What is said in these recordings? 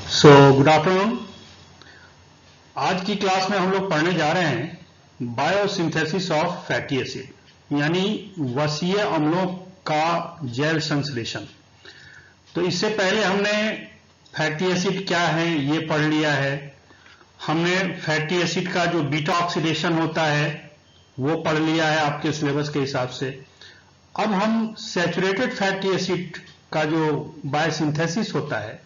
So good afternoon. आज की class में हम लोग पढ़ने जा रहे हैं बायोसिंथेसिस ऑफ फैटी एसिड, यानी वसीय अम्लों का जैव संश्लेषण। तो इससे पहले हमने फैटी एसिड क्या है ये पढ़ लिया है। हमने फैटी एसिड का जो बीटा ऑक्सीडेशन होता है वो पढ़ लिया है आपके सिलेबस के हिसाब से। अब हम सैचुरेटेड फैटी एसिड का जो बायोसिंथेसिस होता है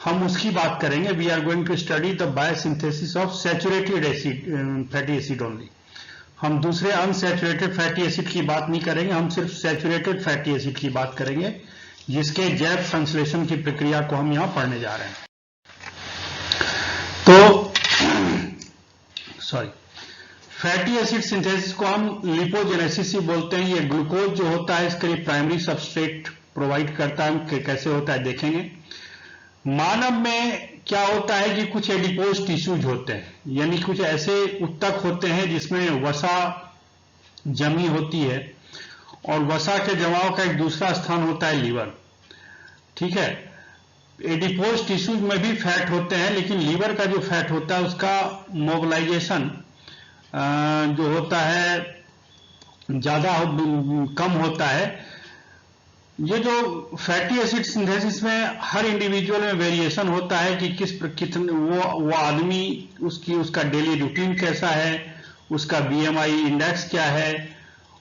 हम उसकी बात करेंगे। We are going to study the biosynthesis of saturated acid fatty acid only. हम दूसरे अनसैचुरेटेड फैटी एसिड की बात नहीं करेंगे, हम सिर्फ सैचुरेटेड फैटी एसिड की बात करेंगे जिसके जैव संश्लेषण की प्रक्रिया को हम यहां पढ़ने जा रहे हैं। तो फैटी एसिड सिंथेसिस को हम लिपोजेनेसिस ही बोलते हैं। ये ग्लूकोज जो होता है इसके लिए प्राइमरी सबस्ट्रेट प्रोवाइड करता है। कैसे होता है देखेंगे। मानव में क्या होता है कि कुछ एडिपोज टिश्यूज होते हैं, यानी कुछ ऐसे उत्तक होते हैं जिसमें वसा जमी होती है, और वसा के जमाव का एक दूसरा स्थान होता है लीवर। ठीक है, एडिपोज टिश्यूज में भी फैट होते हैं, लेकिन लीवर का जो फैट होता है उसका मोबिलाइजेशन जो होता है ज्यादा कम होता है। ये जो फैटी एसिड सिंथेसिस में हर इंडिविजुअल में वेरिएशन होता है कि कितने वो आदमी उसका डेली रूटीन कैसा है, उसका बीएमआई इंडेक्स क्या है,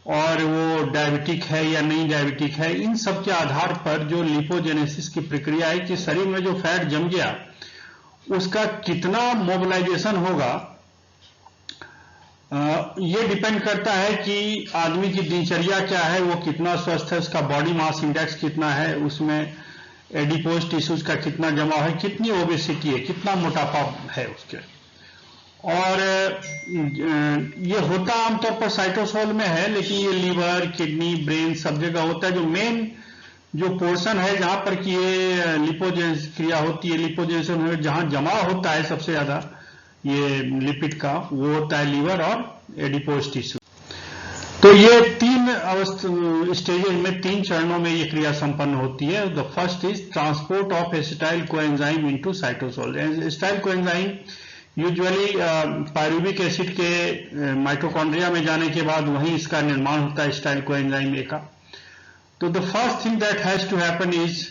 और वो डायबिटिक है या नहीं डायबिटिक है। इन सब के आधार पर जो लिपोजेनेसिस की प्रक्रिया है कि शरीर में जो फैट जम गया उसका कितना मोबिलाइजेशन होगा, ये डिपेंड करता है कि आदमी की दिनचर्या क्या है, वो कितना स्वस्थ है, उसका बॉडी मास इंडेक्स कितना है, उसमें एडिपोज टिश्यूज का कितना जमाव है, कितनी ओबेसिटी है, कितना मोटापा है उसके। और ये होता आमतौर पर साइटोसोल में है, लेकिन ये लीवर, किडनी, ब्रेन सब जगह होता है। जो मेन जो पोर्शन है जहां पर कि ये लिपोजेनेसिस क्रिया होती है, लिपोजेनेशन जहां जमा होता है सबसे ज्यादा ये लिपिड का, वो होता है लीवर और एडिपोज टिश्यू। तो ये तीन स्टेजेस में, तीन चरणों में ये क्रिया संपन्न होती है। The first is transport of acetyl coenzyme into cytosol. Acetyl coenzyme usually pyruvic acid के माइटोकॉन्ड्रिया में जाने के बाद वहीं इसका निर्माण होता है एसिटाइल कोएंजाइम ए का। तो the first thing that has to happen is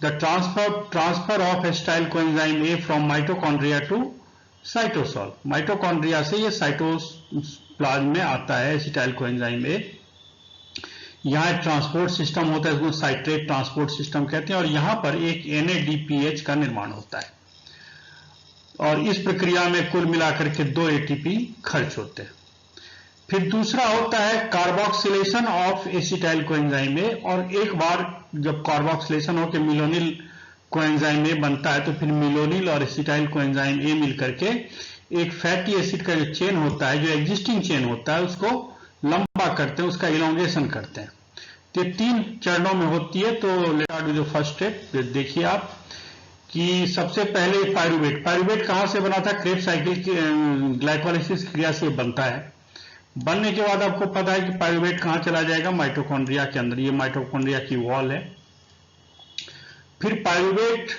the transfer of acetyl coenzyme A from mitochondria to cytosol. Mitochondria से ये साइटोप्लाज्म में आता है एसिटाइल कोएंजाइम ए। यहाँ एक ट्रांसपोर्ट सिस्टम होता है, इसको साइट्रेट ट्रांसपोर्ट सिस्टम कहते हैं, और यहां पर एक NADPH का निर्माण होता है, और इस प्रक्रिया में कुल मिलाकर के 2 ATP खर्च होते हैं। फिर दूसरा होता है कार्बोक्सिलेशन ऑफ एसिटाइल कोएंजाइम ए, और एक बार जब कार्बोक्सिलेशन होकर मिलोनिल कोएंजाइम ए बनता है तो फिर मिलोनिल और एसिटाइल कोएंजाइम ए मिलकर के एक फैटी एसिड का जो चेन होता है, जो एग्जिस्टिंग चेन होता है, उसको लंबा करते हैं, उसका इलोंगेशन करते हैं। तो 3 चरणों में होती है। तो let's do the first step. देखिए आप कि सबसे पहले पायरुवेट कहां से बना था? क्रेब्स साइकिल की ग्लाइकोलाइसिस क्रिया से बनता है। बनने के बाद आपको पता है कि पायरुवेट कहां चला जाएगा? माइटोकॉन्ड्रिया के अंदर। ये माइटोकॉन्ड्रिया की वॉल है। फिर पायरुवेट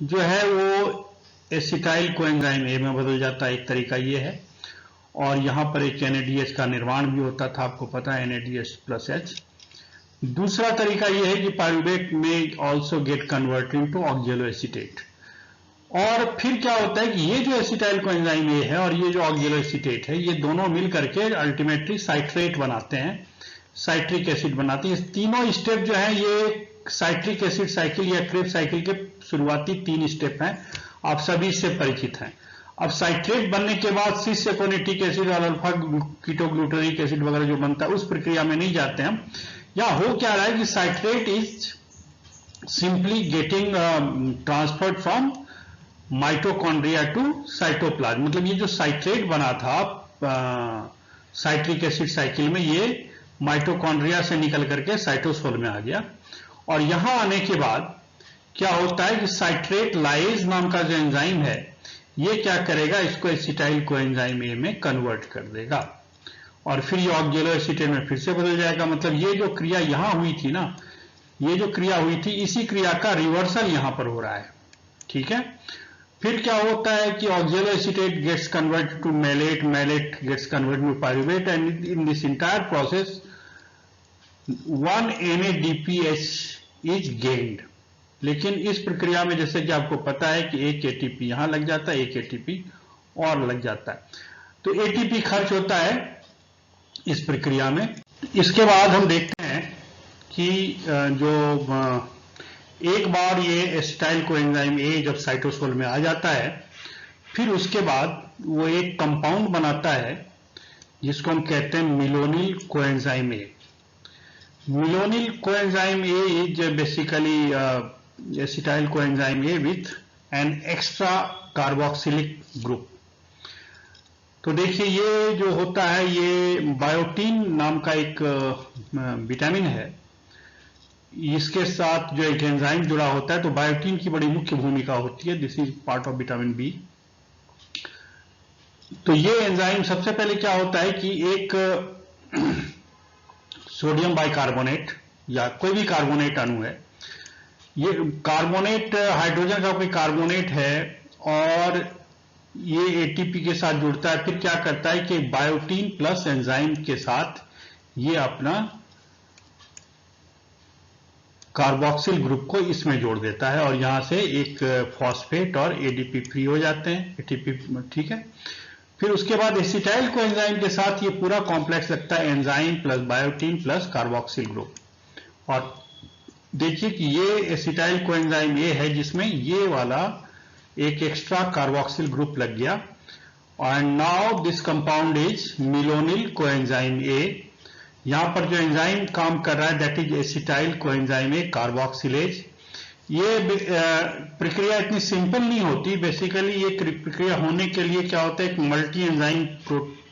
जो है वो एसिटाइल कोएंजाइम ए में बदल जाता है, एक तरीका ये है। और यहां पर एक NADH का निर्माण भी होता था, आपको पता है, NADH+H। दूसरा तरीका ये है कि पायरुवेट में ऑल्सो गेट कन्वर्टेड टू ऑक्जेलोएसिटेट। और फिर क्या होता है कि ये जो एसिटाइल कोएंजाइम ए है और ये जो ऑक्जेलोएसिटेट है, ये दोनों मिल करके अल्टीमेटली साइट्रेट बनाते हैं, साइट्रिक एसिड बनाते हैं। इस तीनों स्टेप जो है ये साइट्रिक एसिड साइकिल या क्रेब्स साइकिल के शुरुआती 3 स्टेप हैं, आप सभी इससे परिचित हैं। अब साइट्रेट बनने के बाद सिस एकोनिटिक एसिड और अल्फा कीटोग्लूटरिक एसिड वगैरह जो बनता है उस प्रक्रिया में नहीं जाते हम। या हो क्या रहा है कि citrate is simply getting transferred from mitochondria to cytoplasm. मतलब ये जो साइट्रेट बना था साइट्रिक एसिड साइकिल में, ये माइटोकॉन्ड्रिया से निकल करके साइटोसोल में आ गया। और यहां आने के बाद क्या होता है कि साइट्रेट लाइज नाम का जो एंजाइम है ये क्या करेगा, इसको एसिटाइल कोएंजाइम ए में कन्वर्ट कर देगा, और फिर ये ऑक्जेलोएसिटेट में फिर से बदल जाएगा। मतलब ये जो क्रिया यहां हुई थी ना, ये जो क्रिया हुई थी, इसी क्रिया का रिवर्सल यहां पर हो रहा है। ठीक है। फिर क्या होता है कि oxaloacetate gets converted to malate, malate gets converted to pyruvate, and in this entire process 1 NADPH is gained. लेकिन इस प्रक्रिया में जैसे कि आपको पता है कि एक एटीपी यहां लग जाता है, एक एटीपी और लग जाता है, तो एटीपी खर्च होता है इस प्रक्रिया में। इसके बाद हम देखते हैं कि जो एक बार ये एसिटाइल कोएंजाइम ए जब साइटोसोल में आ जाता है, फिर उसके बाद वो एक कंपाउंड बनाता है जिसको हम कहते हैं malonyl coenzyme A. Malonyl coenzyme A is basically acetyl coenzyme A with an extra carboxylic group. तो देखिए ये जो होता है ये बायोटीन नाम का एक विटामिन है, इसके साथ जो एक एंजाइम जुड़ा होता है, तो बायोटीन की बड़ी मुख्य भूमिका होती है। This is part of vitamin B. तो ये एंजाइम सबसे पहले क्या होता है कि एक सोडियम बाइकार्बोनेट या कोई भी कार्बोनेट अणु है, ये कार्बोनेट हाइड्रोजन का कोई कार्बोनेट है और ये एटीपी के साथ जुड़ता है। फिर क्या करता है कि बायोटीन प्लस एंजाइम के साथ ये अपना कार्बोक्सिल ग्रुप को इसमें जोड़ देता है और यहां से एक फॉस्फेट और एडीपी फ्री हो जाते हैं, एटीपी, ठीक है। फिर उसके बाद एसिटाइल कोएंजाइम के साथ ये पूरा कॉम्प्लेक्स लगता है, enzyme plus biotin plus carboxyl group. और देखिए कि ये एसिटाइल कोएंजाइम ए है जिसमें ये वाला एक एक्स्ट्रा कार्बोक्सिल ग्रुप लग गया, and now this compound is malonyl coenzyme A. यहां पर जो एंजाइम काम कर रहा है that is acetyl coenzyme A carboxylase. ये प्रक्रिया इतनी सिंपल नहीं होती। बेसिकली ये प्रक्रिया होने के लिए क्या होता है, एक मल्टी एंजाइम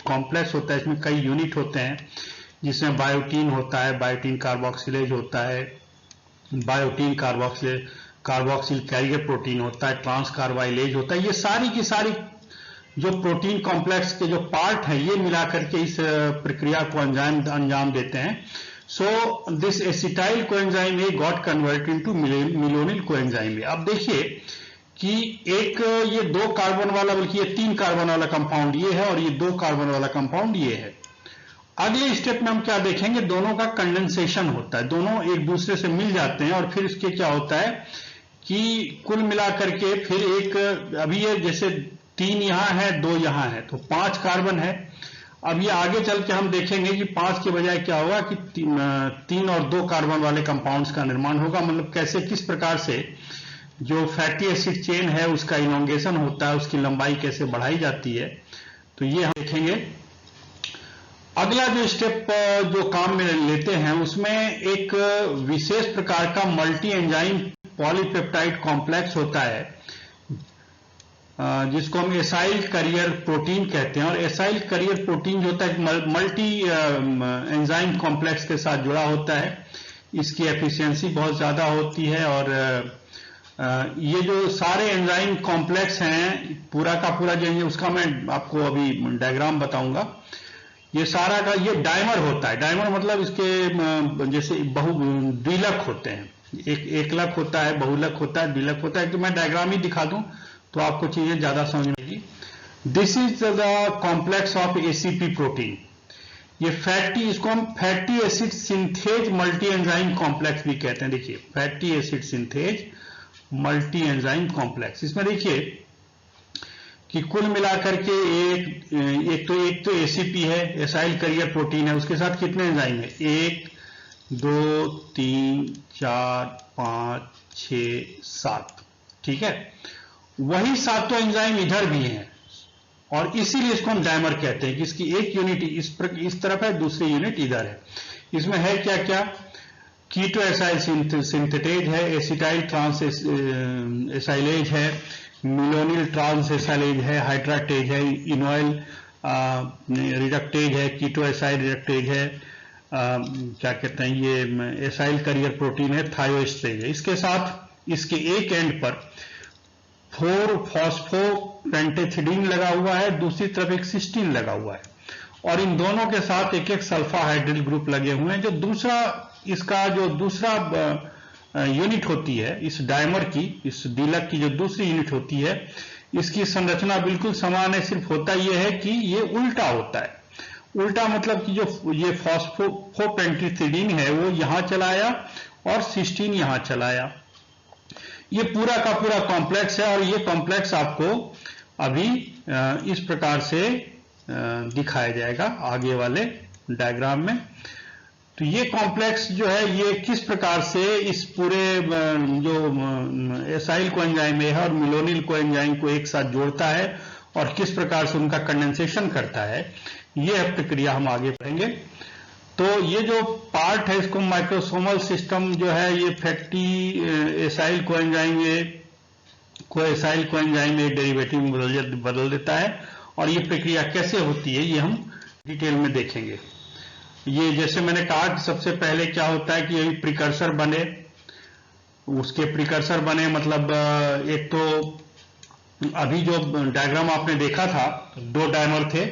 कॉम्प्लेक्स होता है, इसमें कई यूनिट होते हैं, जिसमें बायोटीन होता है, बायोटीन कार्बोक्सिलेज होता है, बायोटीन कार्बोक्सिल कैरियर प्रोटीन होता है, ट्रांस कार्बाइलेज होता है। ये सारी की सारी जो प्रोटीन कॉम्प्लेक्स के जो पार्ट हैं ये मिलाकर के इस प्रक्रिया को अंजाम देते हैं। So this acetyl coenzyme A got converted into malonyl coenzyme A. अब देखिए कि एक ये 2 कार्बन वाला, बल्कि ये 3 कार्बन वाला कंपाउंड ये है और ये 2 कार्बन वाला कंपाउंड ये है। अगले स्टेप में हम क्या देखेंगे, दोनों का कंडेंसेशन होता है, दोनों एक दूसरे से मिल जाते हैं और फिर इसके क्या होता है कि कुल मिलाकर के फिर एक, अभी ये जैसे 3 यहां है 2 यहां है, तो 5 कार्बन है। अब ये आगे चल के हम देखेंगे कि 5 के बजाय क्या होगा कि 3 और 2 कार्बन वाले कंपाउंड्स का निर्माण होगा। मतलब कैसे, किस प्रकार से जो फैटी एसिड चेन है उसका इलोंगेशन होता है, उसकी लंबाई कैसे बढ़ाई जाती है, तो ये हम देखेंगे। अगला जो स्टेप जो काम में लेते हैं उसमें एक विशेष प्रकार का मल्टी एंजाइम पॉलीपेप्टाइड कॉम्प्लेक्स होता है जिसको हम एसाइल करियर प्रोटीन कहते हैं। और एसाइल करियर प्रोटीन जो होता है मल्टी एंजाइम कॉम्प्लेक्स के साथ जुड़ा होता है, इसकी एफिशिएंसी बहुत ज्यादा होती है। और ये जो सारे एंजाइम कॉम्प्लेक्स हैं पूरा का पूरा जो है उसका मैं आपको अभी डायग्राम बताऊंगा। ये सारा का ये डायमर होता है। डायमर मतलब इसके जैसे द्विलक होते हैं, एक लक होता है, बहुलक होता है, द्विलक होता है। तो मैं डायग्राम ही दिखा दूं तो आपको चीजें ज्यादा समझ में आएगी। This is the complex of ACP protein. ये फैटी, इसको हम fatty acid synthase multi enzyme complex भी कहते हैं। देखिए fatty acid synthase multi enzyme complex, इसमें देखिए कि कुल मिलाकर के एक तो एसीपी है, एसाइल करियर प्रोटीन है, उसके साथ कितने एंजाइम है, 1 2 3 4 5 6 7, ठीक है। वही 7 एंजाइम इधर भी हैं और इसीलिए इसको हम डायमर कहते हैं कि इसकी एक यूनिट इस तरफ है, दूसरी यूनिट इधर है। इसमें है क्या क्या, कीटो एसाइल सिंथेटेज है, एसिटाइल ट्रांस एसाइलेज है, मिलोनिल ट्रांस एसाइलेज है, हाइड्राटेज है, इनोइल रिडक्टेज है, कीटो एसाइल रिडक्टेज है, क्या कहते हैं ये एसाइल करियर प्रोटीन है, थायोएस्ट्रेज है। इसके साथ इसके एक एंड पर 4 फॉस्फोपेंटेथिडीन लगा हुआ है, दूसरी तरफ एक सिस्टीन लगा हुआ है और इन दोनों के साथ एक एक सल्फा हाइड्रिल ग्रुप लगे हुए हैं। जो दूसरा इसका जो दूसरा यूनिट होती है इस डायमर की, इस डीलक की जो दूसरी यूनिट होती है, इसकी संरचना बिल्कुल समान है। सिर्फ होता यह है कि ये उल्टा होता है। उल्टा मतलब कि जो ये फॉस्फोपेंटिथिडीन है वो यहां चला आया और सिस्टीन यहां चला आया। ये पूरा का पूरा कॉम्प्लेक्स है और ये कॉम्प्लेक्स आपको अभी इस प्रकार से दिखाया जाएगा आगे वाले डायग्राम में। तो ये कॉम्प्लेक्स जो है ये किस प्रकार से इस पूरे जो एसाइल कोएंजाइम है और मिलोनिल कोएंजाइम को एक साथ जोड़ता है और किस प्रकार से उनका कंडेंसेशन करता है, ये प्रक्रिया हम आगे पढ़ेंगे। तो ये जो पार्ट है इसको माइक्रोसोमल सिस्टम जो है ये फैटी एसाइल कोएंजाइम में डेरिवेटिव में बदल देता है और ये प्रक्रिया कैसे होती है ये हम डिटेल में देखेंगे। ये जैसे मैंने कहा कि सबसे पहले क्या होता है कि यही प्रिकर्सर बने, उसके प्रिकर्सर बने मतलब एक तो अभी जो डायग्राम आपने देखा था 2 डायमर थे,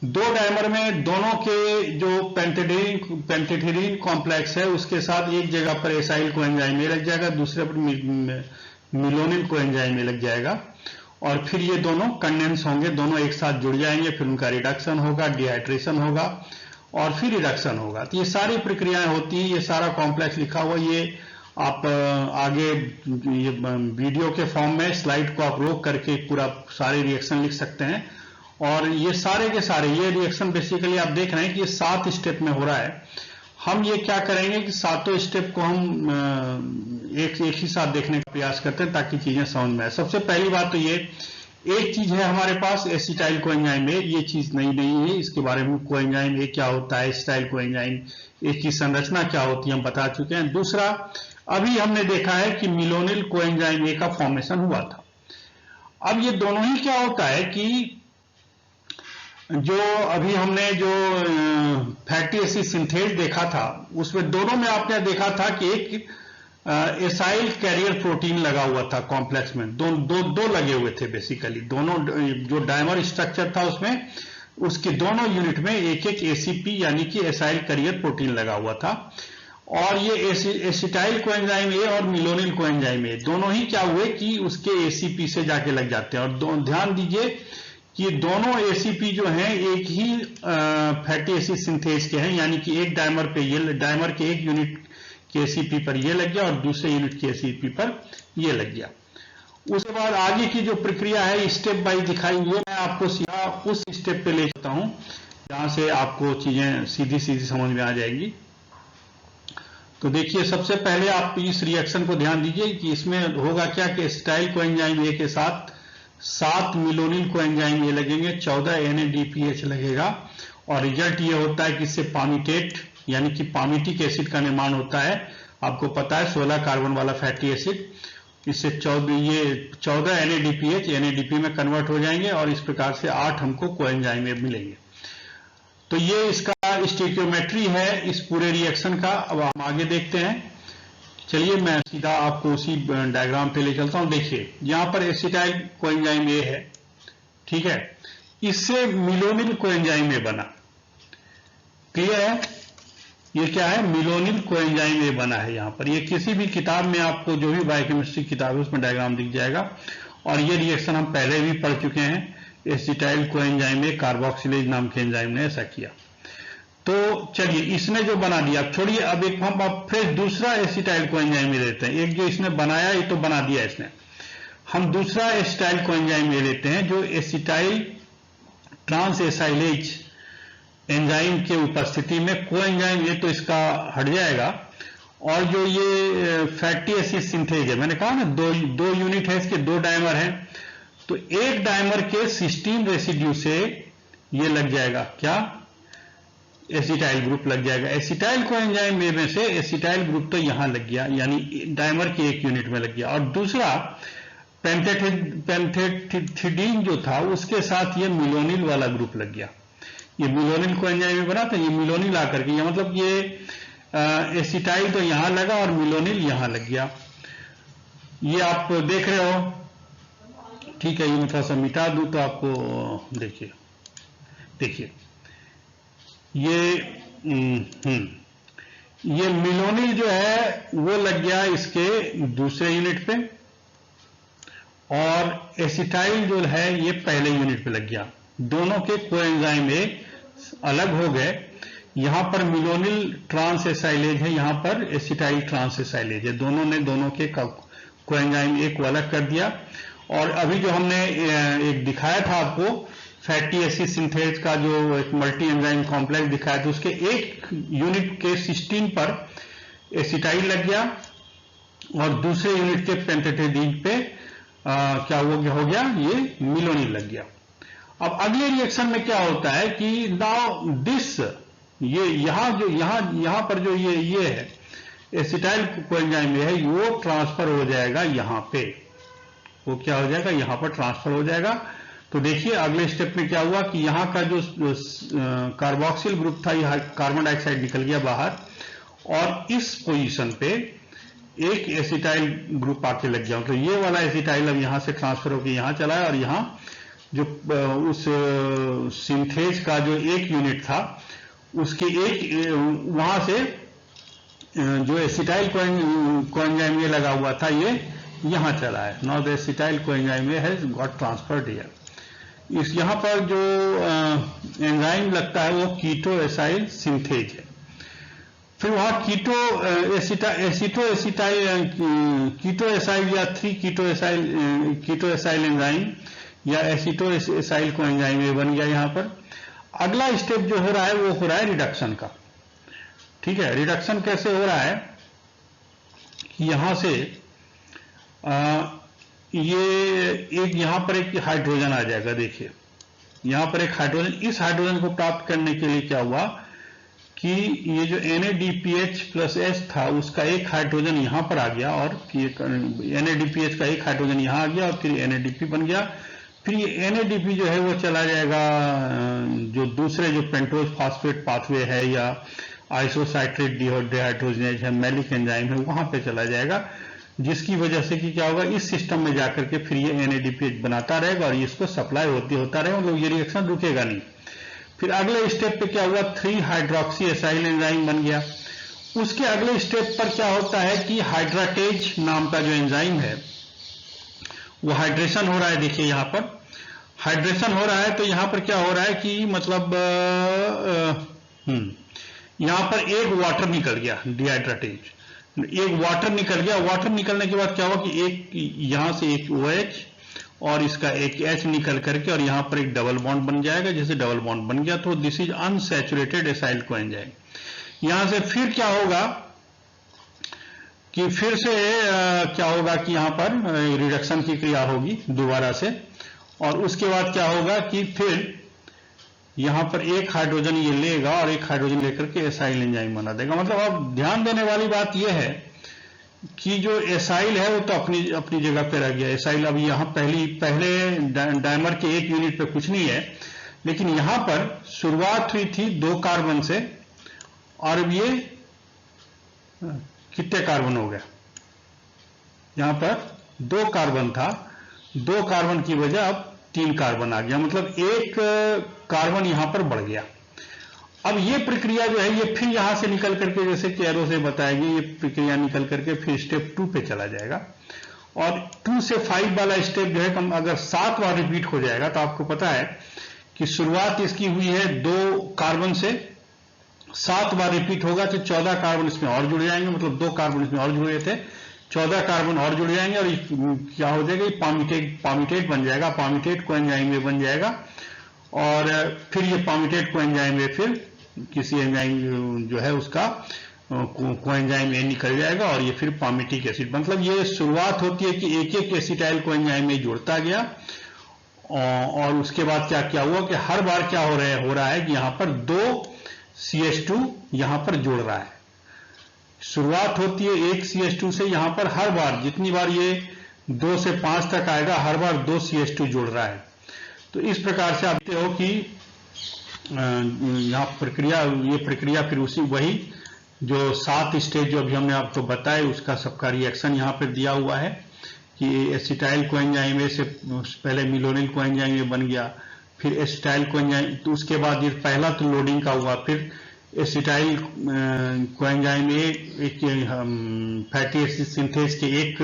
2 डायमर में दोनों के जो पेंटेथिडीन कॉम्प्लेक्स है उसके साथ एक जगह पर एसाइल कोएंजाइम में लग जाएगा, दूसरे पर मिलोनिल कोएंजाइम में लग जाएगा और फिर ये दोनों कंडेंस होंगे, दोनों एक साथ जुड़ जाएंगे, फिर उनका रिडक्शन होगा, डिहाइड्रेशन होगा और फिर रिडक्शन होगा। तो ये सारी प्रक्रियाएं होती हैं, ये सारा कॉम्प्लेक्स लिखा हुआ, ये आप आगे ये वीडियो के फॉर्म में स्लाइड को आप रोक करके पूरा सारे रिएक्शन लिख सकते हैं। और ये सारे के सारे ये रिएक्शन बेसिकली आप देख रहे हैं कि ये 7 स्टेप में हो रहा है। हम ये क्या करेंगे कि 7 स्टेप को हम एक ही साथ देखने का प्रयास करते हैं ताकि चीजें समझ में आए। सबसे पहली बात तो ये एक चीज है हमारे पास एसिटाइल कोएंजाइम ए, ये चीज नहीं है, इसके बारे में कोएंजाइम ए क्या होता है, एसिटाइल कोएंजाइम ए की संरचना क्या होती है हम बता चुके हैं। दूसरा अभी हमने देखा है कि मिलोनिल कोएंजाइम ए का फॉर्मेशन हुआ था। अब ये दोनों ही क्या होता है कि जो अभी हमने जो फैटी एसिड सिंथेज देखा था उसमें दोनों में आपने देखा था कि एक एसाइल कैरियर प्रोटीन लगा हुआ था कॉम्प्लेक्स में, दो लगे हुए थे बेसिकली, दोनों जो डायमर स्ट्रक्चर था उसमें उसके दोनों यूनिट में एक एसीपी यानी कि एसाइल कैरियर प्रोटीन लगा हुआ था। और ये एसिटाइल कोएंजाइम ए और मिलोनिल कोएंजाइम ए दोनों ही क्या हुए कि उसके एसीपी से जाके लग जाते हैं। और ध्यान दीजिए कि दोनों एसीपी जो हैं एक ही फैटी एसिड सिंथेज के हैं, यानी कि एक डायमर पे ये डायमर के एक यूनिट के एसीपी पर ये लग गया और दूसरे यूनिट के एसीपी पर ये लग गया। उसके बाद आगे की जो प्रक्रिया है स्टेप बाय दिखाई, ये मैं आपको सीधा उस स्टेप पे ले जाता हूं जहां से आपको चीजें सीधी समझ में आ जाएगी। तो देखिए सबसे पहले आप इस रिएक्शन को ध्यान दीजिए कि इसमें होगा क्या कि एसिटाइल कोएंजाइम ए के साथ 7 मिलोनिल कोएंजाइम ए लगेंगे, 14 NADPH लगेगा और रिजल्ट ये होता है कि इससे पामीटेट यानी कि पामीटिक एसिड का निर्माण होता है। आपको पता है 16 कार्बन वाला फैटी एसिड, इससे 14 NADP में कन्वर्ट हो जाएंगे और इस प्रकार से 8 हमको कोएंजाइम ए मिलेंगे। तो ये इसका स्टोइकियोमेट्री है इस पूरे रिएक्शन का। अब हम आगे देखते हैं। चलिए मैं सीधा आपको उसी डायग्राम पे ले चलता हूं। देखिए यहां पर एसिटाइल कोएंजाइम ए है, ठीक है, इससे मिलोनिल कोएंजाइम ए बना, क्लियर है, ये क्या है मिलोनिल कोएंजाइम ए बना है यहां पर। ये किसी भी किताब में आपको जो भी बायोकेमिस्ट्री किताब है उसमें डायग्राम दिख जाएगा और ये रिएक्शन हम पहले भी पढ़ चुके हैं। एसिटाइल कोएंजाइम ए कार्बोक्सिलेज नाम के एंजाइम ने ऐसा किया। तो चलिए इसने जो बना दिया, अब छोड़िए, अब एक हम फिर दूसरा एसिटाइल कोएंजाइम ए लेते हैं। एक जो इसने बनाया ये तो बना दिया इसने, हम दूसरा एसिटाइल कोएंजाइम ए लेते हैं जो एसिटाइल ट्रांस एसाइलेज एंजाइम के उपस्थिति में कोएंजाइम ए तो इसका हट जाएगा और जो ये फैटी एसिड सिंथेज है, मैंने कहा ना दो यूनिट है इसके, 2 डायमर हैं, तो एक डायमर के सिस्टीन रेसिड्यू से ये लग जाएगा क्या, एसिटाइल ग्रुप लग जाएगा। एसिटाइल कोएंजाइम ए में से एसिटाइल ग्रुप तो यहां लग गया यानी डायमर के एक यूनिट में लग गया और दूसरा पेंथेथिडीन जो था उसके साथ ये मिलोनिल वाला ग्रुप लग गया। ये मिलोनिल कोएंजाइम में बना था, ये मिलोनिल आकर के, मतलब ये एसिटाइल तो यहां लगा और मिलोनिल यहां लग गया। ये आप देख रहे हो, ठीक है, ये मैं थोड़ा सा मिटा दूं तो आपको देखिए ये ये मिलोनिल जो है वो लग गया इसके दूसरे यूनिट पे, और एसिटाइल जो है ये पहले यूनिट पे लग गया। दोनों के कोएंजाइम एक अलग हो गए। यहां पर मिलोनिल ट्रांस एसाइलेज है, यहां पर एसिटाइल ट्रांस एसाइलेज है। दोनों ने दोनों के कोएंजाइम एक को अलग कर दिया। और अभी जो हमने एक दिखाया था आपको फैटी एसिड सिंथेज का जो एक मल्टी एंजाइम कॉम्प्लेक्स दिखाया था, उसके एक यूनिट के सिस्टीन पर एसिटाइल लग गया और दूसरे यूनिट के पेंटेटिडीन पे क्या हो गया ये मिलोनिल लग गया। अब अगले रिएक्शन में क्या होता है कि नाउ दिस ये यहां पर जो ये है एसिटाइल कोएंजाइम है, वो ट्रांसफर हो जाएगा यहां पे। वो क्या हो जाएगा, यहां पर ट्रांसफर हो जाएगा। तो देखिए अगले स्टेप में क्या हुआ कि यहां का जो कार्बोक्सिल ग्रुप था, यह कार्बन डाइऑक्साइड निकल गया बाहर, और इस पोजीशन पे एक एसिटाइल ग्रुप आके लग गया। तो ये वाला एसिटाइल अब यहां से ट्रांसफर होकर यहां चला है, और यहां जो उस सिंथेज का जो एक यूनिट था उसके एक वहां से जो एसिटाइल कोएंजाइम ये लगा हुआ था ये यहां चला है। Now the acetyl coenzyme has got transferred here. इस यहां पर जो एंजाइम लगता है वो कीटो एसाइल सिंथेज है। फिर वहां कीटो एसाइल या 3 कीटो एसाइल एंजाइम या एसिटो एसाइल को एंजाइम ये बन गया। यहां पर अगला स्टेप जो हो रहा है वो हो रहा है रिडक्शन का। ठीक है, रिडक्शन कैसे हो रहा है कि यहां से ये एक यहां पर एक हाइड्रोजन आ जाएगा। देखिए यहां पर एक हाइड्रोजन, इस हाइड्रोजन को प्राप्त करने के लिए क्या हुआ कि ये जो NADPH+H था उसका एक हाइड्रोजन यहां पर आ गया, और NADPH का एक हाइड्रोजन यहां आ गया और फिर NADP बन गया। फिर ये NADP जो है वो चला जाएगा जो दूसरे जो पेंटोज फास्फेट पाथवे है या आइसोसाइट्रेट डिहाइड्रोजनेज है, मैलिक एंजाइम है, वहां पे चला जाएगा, जिसकी वजह से कि क्या होगा इस सिस्टम में जाकर के फिर ये NADPH बनाता रहेगा और इसको सप्लाई होता रहेगा, मतलब ये रिएक्शन रुकेगा नहीं। फिर अगले स्टेप पे क्या हुआ, 3 हाइड्रोक्सी एसाइल एंजाइम बन गया। उसके अगले स्टेप पर क्या होता है कि हाइड्राटेज नाम का जो एंजाइम है वो हाइड्रेशन हो रहा है। देखिए यहां पर हाइड्रेशन हो रहा है, तो यहां पर क्या हो रहा है कि मतलब यहां पर एक वाटर निकल गया, डिहाइड्रेटेज, एक वाटर निकल गया। वाटर निकलने के बाद क्या हुआ कि एक यहां से एक OH और इसका एक H निकल करके और यहां पर एक डबल बॉन्ड बन जाएगा। जैसे डबल बॉन्ड बन गया तो this is unsaturated acyl coenzyme. यहां से फिर क्या होगा कि फिर से क्या होगा कि यहां पर रिडक्शन की क्रिया होगी दोबारा से, और उसके बाद क्या होगा कि फिर यहां पर एक हाइड्रोजन ये लेगा और एक हाइड्रोजन लेकर के एसाइल एंजाइम बना देगा। मतलब अब ध्यान देने वाली बात यह है कि जो एसाइल है वो तो अपनी जगह पे रह गया। एसाइल अब यहां पहले डायमर के एक यूनिट पे कुछ नहीं है, लेकिन यहां पर शुरुआत हुई थी 2 कार्बन से, और अब ये कितने कार्बन हो गया, यहां पर 2 कार्बन था, 2 कार्बन की वजह अब 3 कार्बन आ गया, मतलब एक कार्बन यहां पर बढ़ गया। अब ये प्रक्रिया जो है ये फिर यहां से निकल करके, जैसे कि एरो से बताया गया, ये प्रक्रिया निकल करके फिर स्टेप 2 पे चला जाएगा, और 2 से 5 वाला स्टेप जो है कम अगर 7 बार रिपीट हो जाएगा तो आपको पता है कि शुरुआत इसकी हुई है 2 कार्बन से, 7 बार रिपीट होगा तो 14 कार्बन इसमें और जुड़ जाएंगे, मतलब 2 कार्बन इसमें और जुड़े थे, 14 कार्बन और जुड़ जाएंगे, और क्या हो जाएगा पामीटेट बन जाएगा, पामीटेट कोएंजाइम में बन जाएगा, और फिर ये पामीटेट कोएंजाइम में फिर किसी एंजाइम जो है उसका कोएंजाइम ए निकल जाएगा, और ये फिर पामिटिक एसिड, मतलब ये शुरुआत होती है कि एक एसिटाइल कोएंजाइम में जुड़ता गया, और उसके बाद क्या क्या हुआ कि हर बार क्या हो रहा है कि यहां पर 2 CH2 यहां पर जुड़ रहा है। शुरुआत होती है 1 CH2 से, यहां पर हर बार जितनी बार ये 2 से 5 तक आएगा हर बार 2 CH2 जुड़ रहा है। तो इस प्रकार से आप देखते हो कि यहाँ ये प्रक्रिया फिर वही जो 7 स्टेज जो अभी हमने आपको बताया उसका सबका रिएक्शन यहाँ पर दिया हुआ है कि एसिटाइल कोएंजाइम से पहले मिलोनिल कोएंजाइम बन गया, फिर एसिटाइल कोएंजाइम, तो उसके बाद ये पहला तो लोडिंग का हुआ, फिर एसिटाइल कोएंजाइम एक फैटी एसिड सिंथेज के एक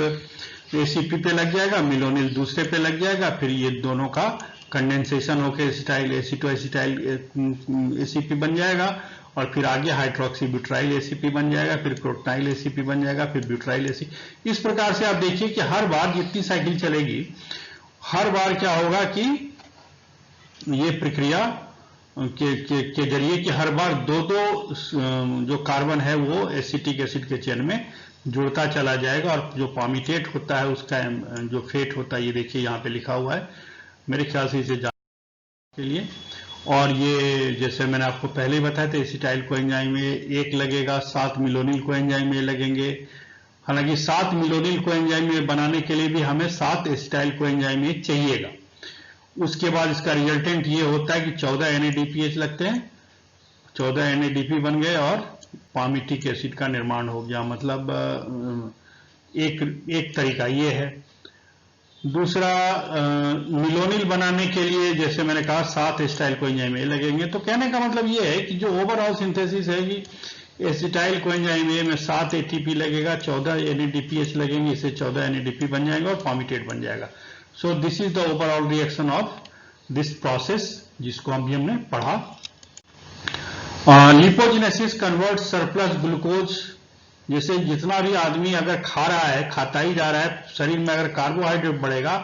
एसीपी पे लग जाएगा, मिलोनिल दूसरे पे लग जाएगा, फिर ये दोनों का कंडेंसेशन होकर एसिटाइल एसिटोएसिटाइल एसीपी बन जाएगा, और फिर आगे हाइड्रोक्सी ब्यूटाइल एसीपी बन जाएगा, फिर प्रोटनाइल एसीपी बन जाएगा, फिर ब्यूटाइल एसीपी। इस प्रकार से आप देखिए कि हर बार जितनी साइकिल चलेगी, हर बार क्या होगा कि ये प्रक्रिया के जरिए कि हर बार दो जो कार्बन है वो एसिटिक एसिड के चेन में जुड़ता चला जाएगा, और जो पामिटेट होता है उसका जो फेट होता है, ये देखिए यहाँ पे लिखा हुआ है, मेरे ख्याल से इसे जानने के लिए। और ये जैसे मैंने आपको पहले ही बताया था, एसिटाइल कोएंजाइम में एक लगेगा, 7 मिलोनिल कोएंजाइम में लगेंगे। हालांकि 7 मिलोनिल कोएंजाइम में बनाने के लिए भी हमें 7 एसिटाइल कोएंजाइम में चाहिएगा। उसके बाद इसका रिजल्टेंट ये होता है कि 14 NADPH लगते हैं, 14 NADP बन गए और पामिटिक एसिड का निर्माण हो गया। मतलब एक तरीका ये है। दूसरा, मिलोनिल बनाने के लिए जैसे मैंने कहा 7 एसिटाइल कोएंजाइम में लगेंगे। तो कहने का मतलब ये है कि जो ओवरऑल सिंथेसिस है कि एसिटाइल कोएंजाइम ए में 7 ATP लगेगा, 14 NADPH लगेंगे, इससे 14 NADP बन जाएगा और पामिटेट बन जाएगा। So this is the overall reaction of this process, जिसको अभी हमने पढ़ा। लिपोजेनेसिस कन्वर्ट सरप्लस ग्लूकोज, जैसे जितना भी आदमी अगर खा रहा है, खाता ही जा रहा है, शरीर में अगर कार्बोहाइड्रेट बढ़ेगा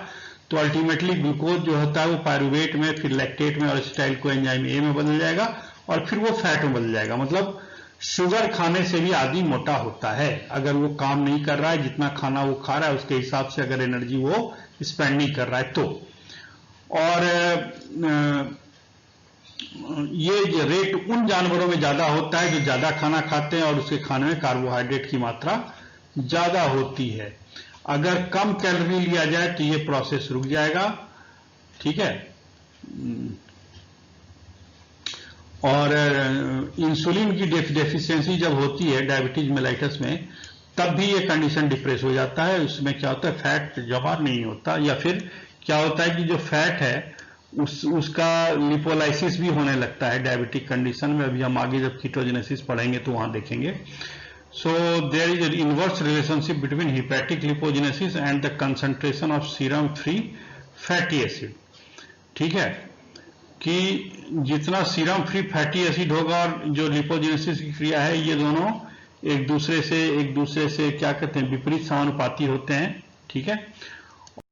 तो अल्टीमेटली ग्लूकोज जो होता है वो पायरुवेट में, फिर लैक्टेट में और एसिटाइल कोएंजाइम ए में बदल जाएगा, और फिर वो फैट में बदल जाएगा। मतलब शुगर खाने से भी आदमी मोटा होता है, अगर वो काम नहीं कर रहा है, जितना खाना वो खा रहा है उसके हिसाब से अगर एनर्जी वो स्पेंड नहीं कर रहा है तो। और ये रेट उन जानवरों में ज्यादा होता है जो ज्यादा खाना खाते हैं और उसके खाने में कार्बोहाइड्रेट की मात्रा ज्यादा होती है। अगर कम कैलोरी लिया जाए तो ये प्रोसेस रुक जाएगा, ठीक है। और इंसुलिन की डेफिशिएंसी जब होती है डायबिटीज मेलाइटस में, तब भी ये कंडीशन डिप्रेस हो जाता है। उसमें क्या होता है, फैट जमा नहीं होता, या फिर क्या होता है कि जो फैट है उसका लिपोलाइसिस भी होने लगता है डायबिटिक कंडीशन में। अभी हम आगे जब कीटोजेनेसिस पढ़ेंगे तो वहां देखेंगे। So there is an inverse relationship between hepatic lipogenesis and the concentration of serum free fatty acid, ठीक है, कि जितना सीरम फ्री फैटी एसिड होगा और जो लिपोजेनेसिस की क्रिया है, ये दोनों एक दूसरे से क्या कहते हैं, विपरीत समानुपाती होते हैं, ठीक है।